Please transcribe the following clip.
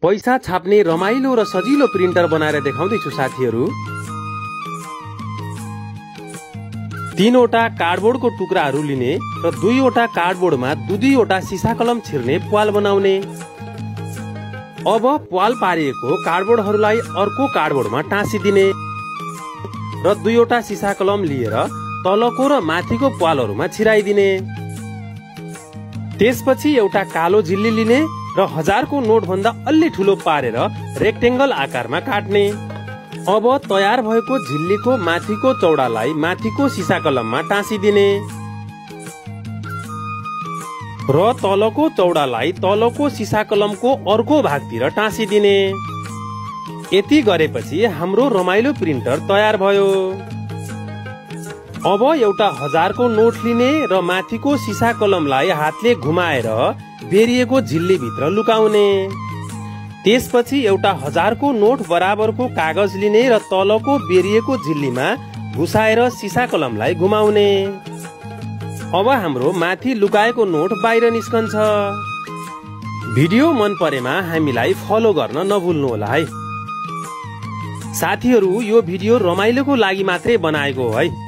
पैसा छाप्ने रमाइलो र सजिलो प्रिन्टर बनाएर देखाउँदैछु साथीहरू। 3 वटा कार्डबोर्डको टुक्राहरू लिने र 2 वटा कार्डबोर्डमा 2 वटा सिसा कलम छिर्ने प्वाल बनाउने। अब प्वाल पारिएको कार्डबोर्डहरूलाई अर्को कार्डबोर्डमा टाँसिदिने र 2 वटा सिसा कलम लिएर तलको र माथिको प्वालहरूमा छिराइदिने। त्यसपछि एउटा कालो झिल्ली लिने र 1000 को नोट भन्दा अलि ठुलो पारेर रेक्टेंगल आकारमा काट्ने। अब तयार भएको झिल्लीको माथिको चौडालाई माथिको सिसा कलममा टाँसिदिने र तलको चौडालाई तलको सिसा कलमको अर्को भागतिर टाँसिदिने। यति गरेपछि हाम्रो रमाइलो प्रिन्टर तयार भयो। अब एउटा 1000 को नोट लिने र माथिको सिसा कलमलाई हातले घुमाएर बेरिएको झिल्ली भित्र लुकाउने। त्यसपछि एउटा 1000 को नोट बराबरको कागज लिने र तलको बेरिएको झिल्लीमा घुसाएर सिसा कलमलाई घुमाउने। अब हाम्रो माथि लुकाएको नोट बाहिर निस्कन्छ। भिडियो मन परेमा हामीलाई फलो गर्न नभुल्नु होला है। साथीहरू, यो भिडियो रमाइलोको लागि मात्रै बनाएको हो है।